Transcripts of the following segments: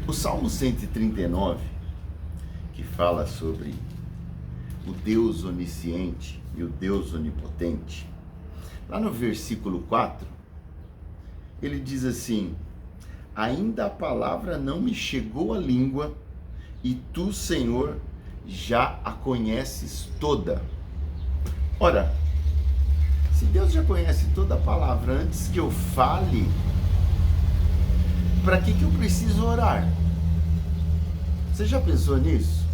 O Salmo 139, que fala sobre o Deus onisciente e o Deus onipotente, lá no versículo 4, ele diz assim: ainda a palavra não me chegou à língua, e tu, Senhor, já a conheces toda. Ora, se Deus já conhece toda a palavra antes que eu fale, para que eu preciso orar? Você já pensou nisso?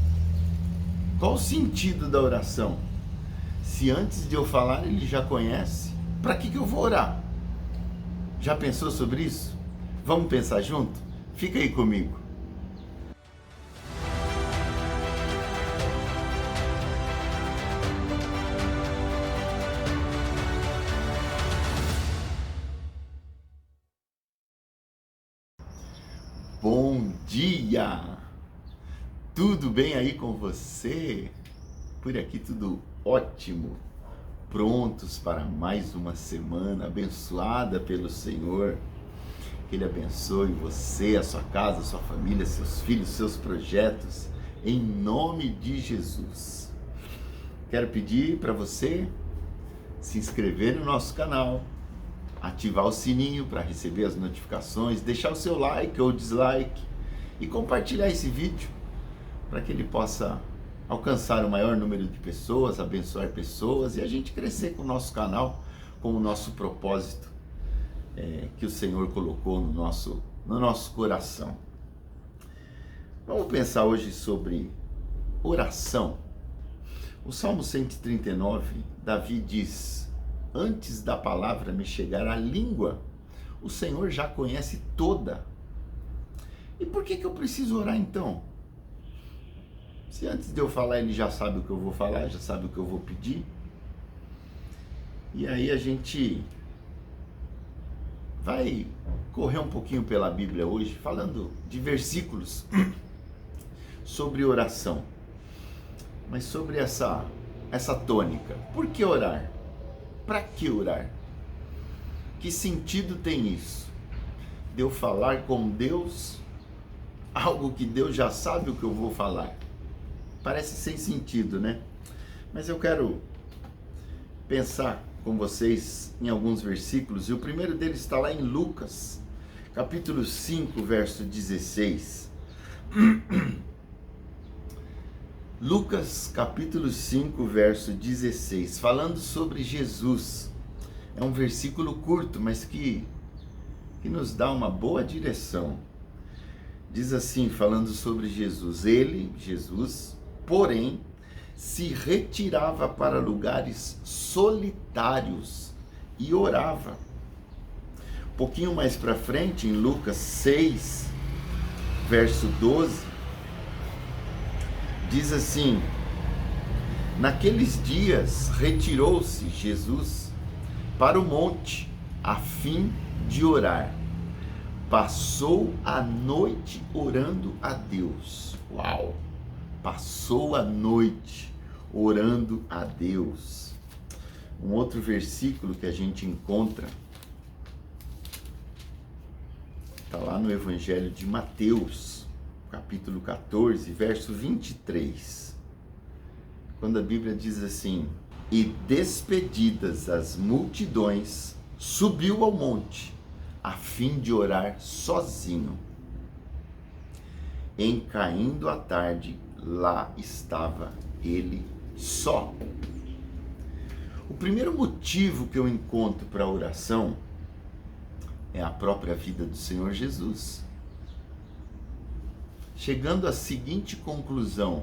Qual o sentido da oração? Se antes de eu falar ele já conhece, para que eu vou orar? Já pensou sobre isso? Vamos pensar junto? Fica aí comigo. Bom dia! Tudo bem aí com você? Por aqui tudo ótimo. Prontos para mais uma semana abençoada pelo Senhor. Que Ele abençoe você, a sua casa, a sua família, seus filhos, seus projetos, em nome de Jesus. Quero pedir para você se inscrever no nosso canal, ativar o sininho para receber as notificações, deixar o seu like ou dislike e compartilhar esse vídeo para que ele possa alcançar o maior número de pessoas, abençoar pessoas e a gente crescer com o nosso canal, com o nosso propósito que o Senhor colocou no nosso coração. Vamos pensar hoje sobre oração. O Salmo 139, Davi diz: antes da palavra me chegar à língua, o Senhor já conhece toda. E por que eu preciso orar então? Se antes de eu falar ele já sabe o que eu vou falar, já sabe o que eu vou pedir. E aí a gente vai correr um pouquinho pela Bíblia hoje, falando de versículos sobre oração. Mas sobre essa tônica. Por que orar? Para que orar? Que sentido tem isso? De eu falar com Deus algo que Deus já sabe o que eu vou falar. Parece sem sentido, né? Mas eu quero pensar com vocês em alguns versículos, e o primeiro deles está lá em Lucas, capítulo 5, verso 16. Lucas, capítulo 5, verso 16, falando sobre Jesus. É um versículo curto, mas que nos dá uma boa direção. Diz assim, falando sobre Jesus: ele, Jesus, porém, se retirava para lugares solitários e orava. Um pouquinho mais para frente, em Lucas 6, verso 12, diz assim: naqueles dias retirou-se Jesus para o monte a fim de orar. Passou a noite orando a Deus. Uau! Passou a noite orando a Deus. Um outro versículo que a gente encontra está lá no Evangelho de Mateus, capítulo 14, verso 23. Quando a Bíblia diz assim: e despedidas as multidões, subiu ao monte, a fim de orar sozinho. Em caindo a tarde, lá estava ele só. O primeiro motivo que eu encontro para a oração é a própria vida do Senhor Jesus. Chegando à seguinte conclusão: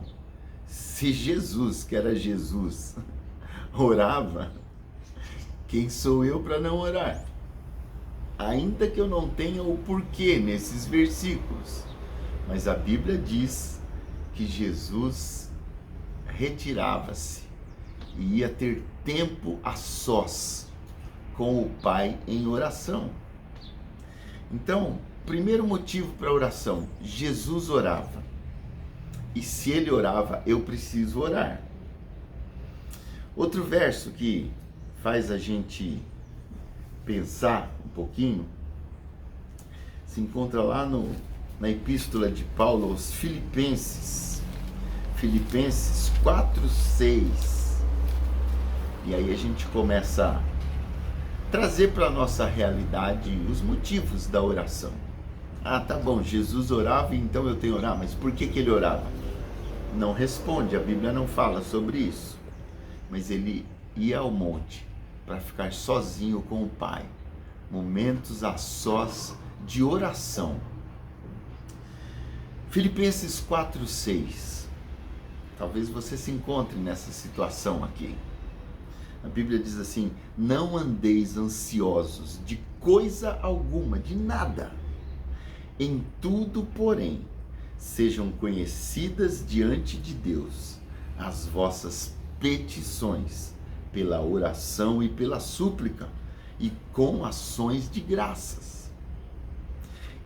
se Jesus, que era Jesus, orava, quem sou eu para não orar? Ainda que eu não tenha o porquê nesses versículos, mas a Bíblia diz que Jesus retirava-se e ia ter tempo a sós com o Pai em oração. Então, primeiro motivo para a oração: Jesus orava. E se ele orava, eu preciso orar. Outro verso que faz a gente pensar um pouquinho se encontra lá no na epístola de Paulo aos Filipenses, Filipenses 4:6. E aí a gente começa a trazer para a nossa realidade os motivos da oração. Ah, tá bom, Jesus orava, então eu tenho que orar, mas por que ele orava? Não responde, a Bíblia não fala sobre isso. Mas ele ia ao monte para ficar sozinho com o Pai. Momentos a sós de oração. Filipenses 4:6. Talvez você se encontre nessa situação aqui. A Bíblia diz assim: não andeis ansiosos de coisa alguma, de nada. Em tudo, porém, sejam conhecidas diante de Deus as vossas petições, pela oração e pela súplica, e com ações de graças.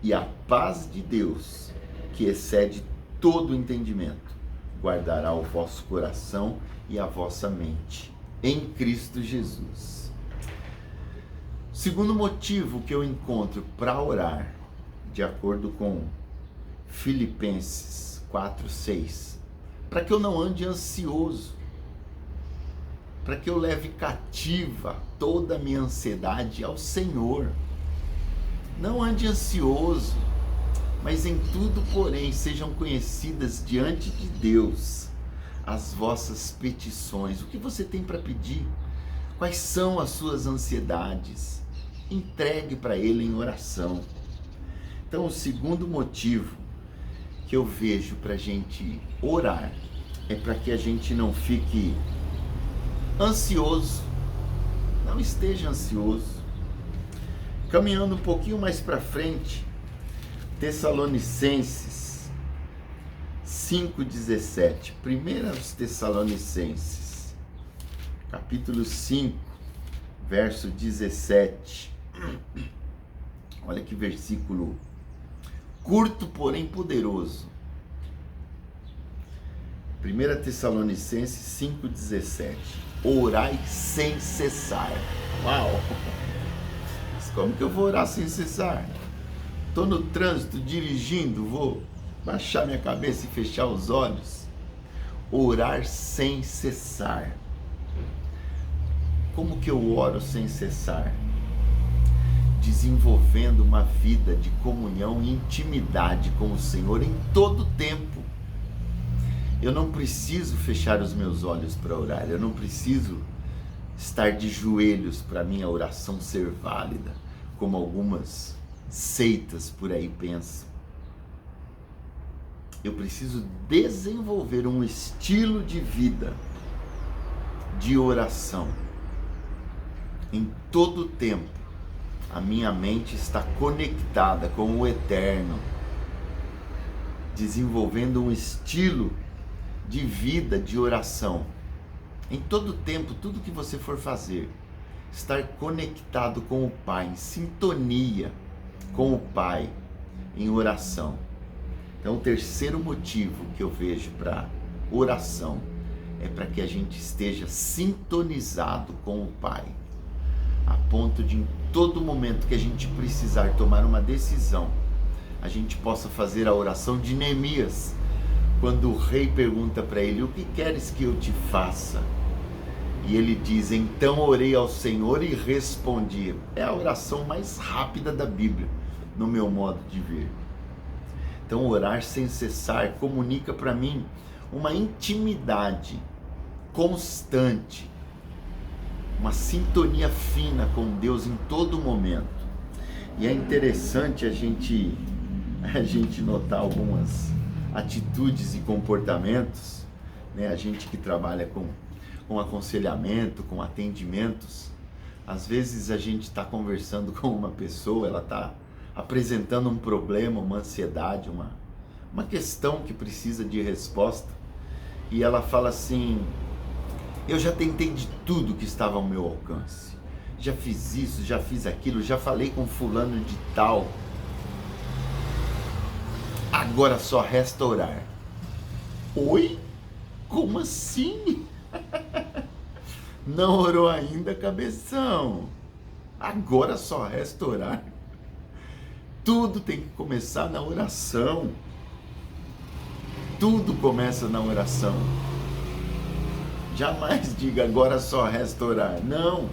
E a paz de Deus, que excede todo entendimento, guardará o vosso coração e a vossa mente em Cristo Jesus. Segundo motivo que eu encontro para orar, de acordo com Filipenses 4:6, para que eu não ande ansioso, para que eu leve cativa toda a minha ansiedade ao Senhor. Não ande ansioso, mas em tudo, porém, sejam conhecidas diante de Deus as vossas petições. O que você tem para pedir? Quais são as suas ansiedades? Entregue para Ele em oração. Então, o segundo motivo que eu vejo para a gente orar é para que a gente não fique ansioso. Não esteja ansioso. Caminhando um pouquinho mais para frente, Tessalonicenses 5:17. 1 Tessalonicenses, capítulo 5, verso 17. Olha que versículo curto, porém poderoso. 1 Tessalonicenses 5:17. Orai sem cessar. Uau! Mas como que eu vou orar sem cessar? Estou no trânsito, dirigindo, vou baixar minha cabeça e fechar os olhos? Orar sem cessar. Como que eu oro sem cessar? Desenvolvendo uma vida de comunhão e intimidade com o Senhor em todo tempo. Eu não preciso fechar os meus olhos para orar, eu não preciso estar de joelhos para minha oração ser válida, como algumas seitas por aí pensam. Eu preciso desenvolver um estilo de vida de oração. Em todo tempo, a minha mente está conectada com o Eterno, desenvolvendo um estilo de vida de oração. Em todo tempo, tudo que você for fazer, estar conectado com o Pai, em sintonia com o Pai, em oração. Então, o terceiro motivo que eu vejo para oração é para que a gente esteja sintonizado com o Pai, a ponto de, em todo momento que a gente precisar tomar uma decisão, a gente possa fazer a oração de Neemias, quando o rei pergunta para ele: o que queres que eu te faça? E ele diz: então orei ao Senhor e respondi. É a oração mais rápida da Bíblia, no meu modo de ver. Então, orar sem cessar comunica para mim uma intimidade constante, uma sintonia fina com Deus em todo momento. E é interessante a gente notar algumas atitudes e comportamentos, né? A gente que trabalha com aconselhamento, com atendimentos, às vezes a gente está conversando com uma pessoa, ela está apresentando um problema, uma ansiedade, uma questão que precisa de resposta, e ela fala assim: eu já tentei de tudo que estava ao meu alcance, já fiz isso, já fiz aquilo, já falei com fulano de tal, agora só resta orar. Oi? Como assim? Não orou ainda, cabeção? Agora só resta orar? Tudo tem que começar na oração. Tudo começa na oração. Jamais diga agora só resta orar. Não.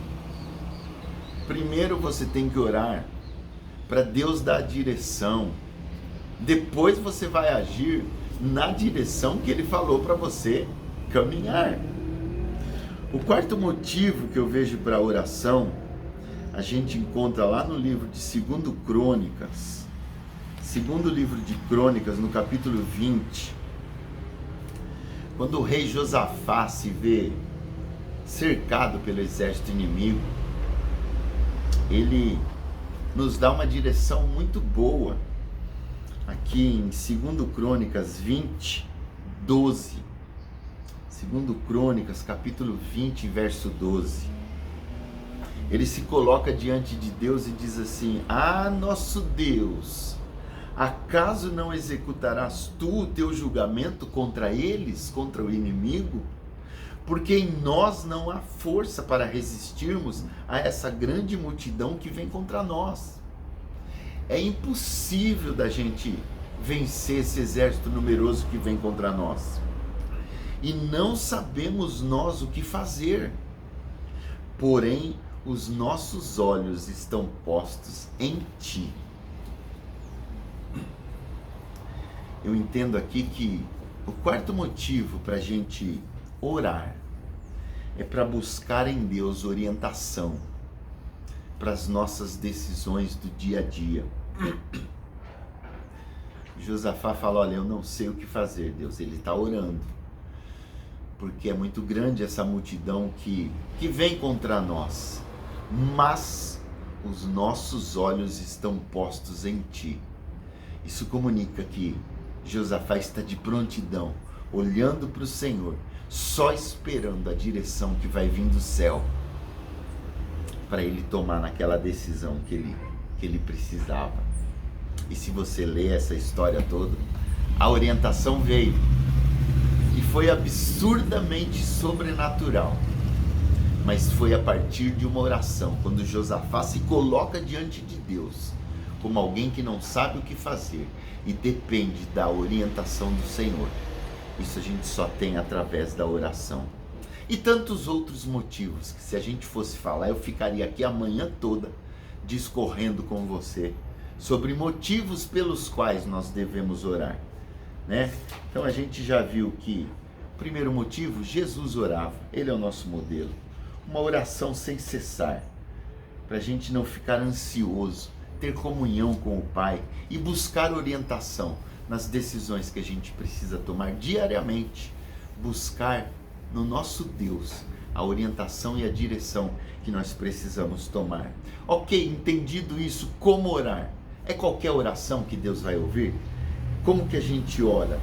Primeiro você tem que orar para Deus dar a direção. Depois você vai agir na direção que Ele falou para você caminhar. O quarto motivo que eu vejo para a oração, a gente encontra lá no livro de 2 Crônicas. Segundo livro de Crônicas, no capítulo 20. Quando o rei Josafá se vê cercado pelo exército inimigo, ele nos dá uma direção muito boa. Aqui em 2 Crônicas 20, 12. 2 Crônicas, capítulo 20, verso 12. Ele se coloca diante de Deus e diz assim: Ah, nosso Deus, acaso não executarás tu o teu julgamento contra eles, contra o inimigo? Porque em nós não há força para resistirmos a essa grande multidão que vem contra nós. É impossível da gente vencer esse exército numeroso que vem contra nós. E não sabemos nós o que fazer. Porém, os nossos olhos estão postos em ti. Eu entendo aqui que o quarto motivo para a gente orar é para buscar em Deus orientação para as nossas decisões do dia a dia. Josafá fala: olha, eu não sei o que fazer, Deus. Ele está orando, porque é muito grande essa multidão que vem contra nós, mas os nossos olhos estão postos em ti. Isso comunica que Josafá está de prontidão, olhando para o Senhor, só esperando a direção que vai vir do céu, para ele tomar naquela decisão que ele precisava. E se você ler essa história toda, a orientação veio, e foi absurdamente sobrenatural, mas foi a partir de uma oração, quando Josafá se coloca diante de Deus, como alguém que não sabe o que fazer, e depende da orientação do Senhor. Isso a gente só tem através da oração. E tantos outros motivos, que se a gente fosse falar, eu ficaria aqui a manhã toda discorrendo com você sobre motivos pelos quais nós devemos orar, né? Então a gente já viu que o primeiro motivo, Jesus orava, ele é o nosso modelo. Uma oração sem cessar, para a gente não ficar ansioso, ter comunhão com o Pai e buscar orientação nas decisões que a gente precisa tomar diariamente, buscar no nosso Deus a orientação e a direção que nós precisamos tomar. Ok, entendido isso, como orar? É qualquer oração que Deus vai ouvir? Como que a gente ora?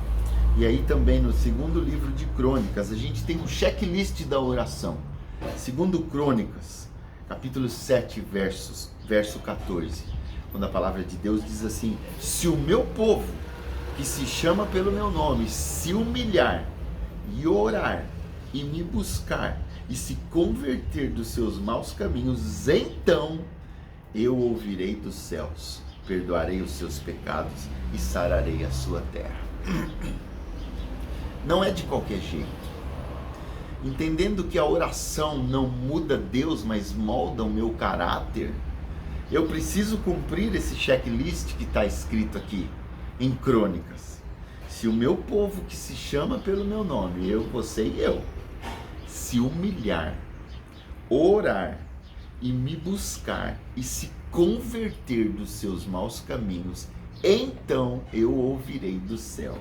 E aí também no segundo livro de Crônicas, a gente tem um checklist da oração. Segundo Crônicas, capítulo 7, verso 14, quando a palavra de Deus diz assim: se o meu povo, que se chama pelo meu nome, se humilhar e orar e me buscar e se converter dos seus maus caminhos, então eu ouvirei dos céus, perdoarei os seus pecados e sararei a sua terra. Não é de qualquer jeito. Entendendo que a oração não muda Deus, mas molda o meu caráter, eu preciso cumprir esse checklist que está escrito aqui em Crônicas. Se o meu povo, que se chama pelo meu nome, eu, você e eu, se humilhar, orar e me buscar e se converter dos seus maus caminhos, então eu ouvirei do céu.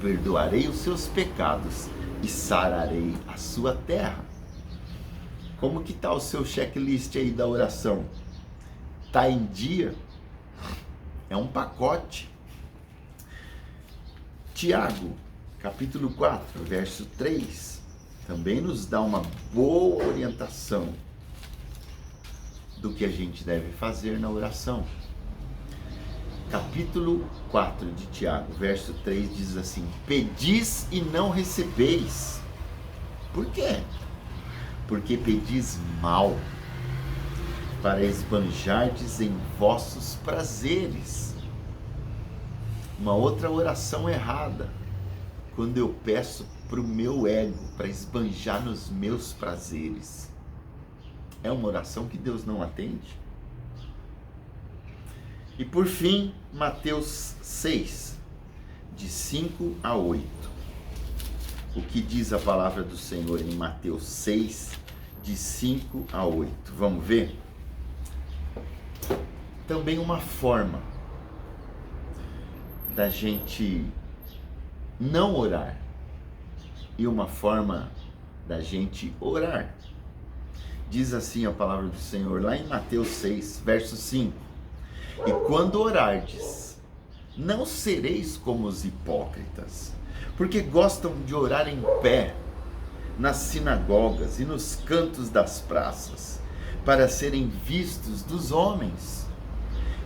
Perdoarei os seus pecados e sararei a sua terra. Como que está o seu checklist aí da oração? Está em dia? É um pacote. Tiago, capítulo 4, verso 3, também nos dá uma boa orientação do que a gente deve fazer na oração. Capítulo 4 de Tiago, verso 3 diz assim: pedis e não recebeis. Por quê? Porque pedis mal. para esbanjardes em vossos prazeres. Uma outra oração errada, quando eu peço para o meu ego, para esbanjar nos meus prazeres. É uma oração que Deus não atende. E por fim, Mateus 6, de 5 a 8. O que diz a palavra do Senhor em Mateus 6, de 5 a 8. Vamos ver? Também uma forma da gente não orar e uma forma da gente orar. Diz assim a palavra do Senhor lá em Mateus 6, verso 5. E quando orardes, não sereis como os hipócritas, porque gostam de orar em pé, nas sinagogas e nos cantos das praças, para serem vistos dos homens.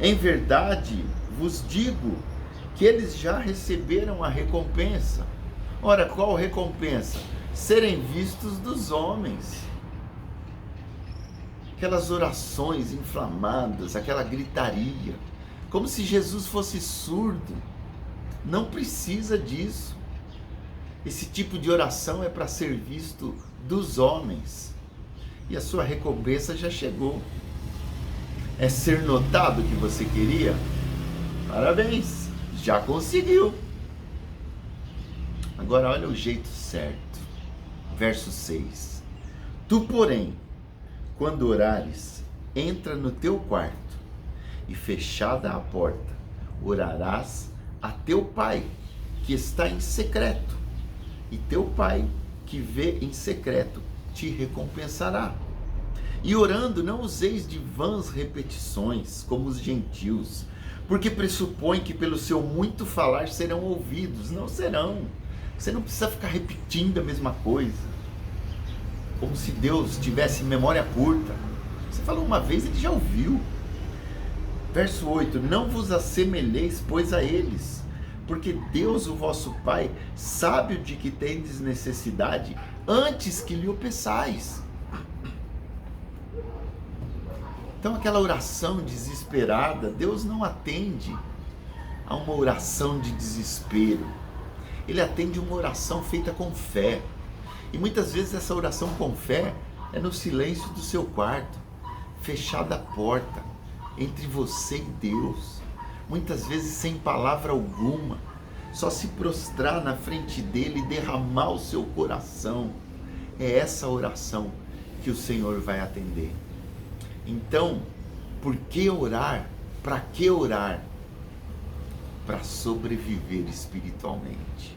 Em verdade, vos digo que eles já receberam a recompensa. Ora, qual recompensa? Serem vistos dos homens. Aquelas orações inflamadas, aquela gritaria, como se Jesus fosse surdo. Não precisa disso. Esse tipo de oração é para ser visto dos homens. E a sua recompensa já chegou. É ser notado que você queria? Parabéns, já conseguiu. Agora olha o jeito certo. Verso 6. Tu, porém, quando orares, entra no teu quarto e fechada a porta, orarás a teu pai, que está em secreto, e teu pai, que vê em secreto, te recompensará. E orando, não useis de vãs repetições, como os gentios, porque pressupõem que pelo seu muito falar serão ouvidos. Não serão. Você não precisa ficar repetindo a mesma coisa, como se Deus tivesse memória curta. Você falou uma vez, ele já ouviu. Verso 8. Não vos assemelheis, pois, a eles, porque Deus, o vosso Pai, sabe de que tendes necessidade, antes que lhe o peçais. Então aquela oração desesperada, Deus não atende a uma oração de desespero. Ele atende uma oração feita com fé. E muitas vezes essa oração com fé é no silêncio do seu quarto, fechada a porta, entre você e Deus. Muitas vezes sem palavra alguma, só se prostrar na frente dele e derramar o seu coração. É essa oração que o Senhor vai atender. Então, por que orar? Para que orar? Para sobreviver espiritualmente.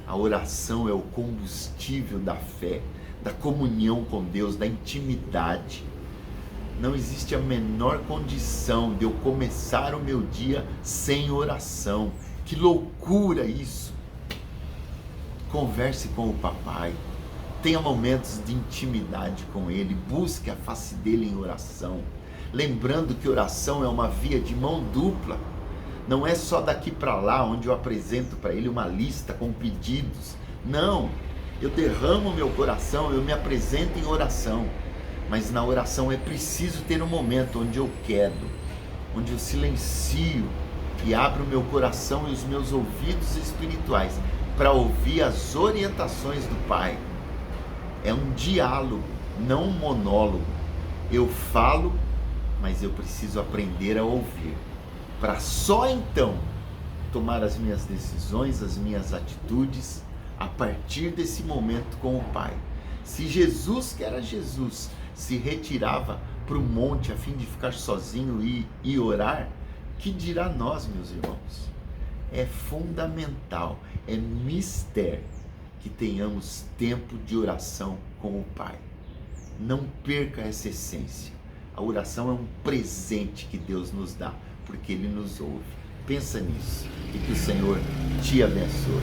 A oração é o combustível da fé, da comunhão com Deus, da intimidade. Não existe a menor condição de eu começar o meu dia sem oração. Que loucura isso! Converse com o papai. Tenha momentos de intimidade com ele, busque a face dele em oração, lembrando que oração é uma via de mão dupla, não é só daqui para lá, onde eu apresento para ele uma lista com pedidos, não, eu derramo meu coração, eu me apresento em oração, mas na oração é preciso ter um momento onde eu quedo, onde eu silencio e abro meu coração e os meus ouvidos espirituais para ouvir as orientações do Pai. É um diálogo, não um monólogo. Eu falo, mas eu preciso aprender a ouvir, para só então tomar as minhas decisões, as minhas atitudes, a partir desse momento com o Pai. Se Jesus, que era Jesus, se retirava para o monte a fim de ficar sozinho e orar, que dirá nós, meus irmãos? É fundamental, é mistério que tenhamos tempo de oração com o Pai. Não perca essa essência. A oração é um presente que Deus nos dá, porque Ele nos ouve. Pensa nisso e que o Senhor te abençoe.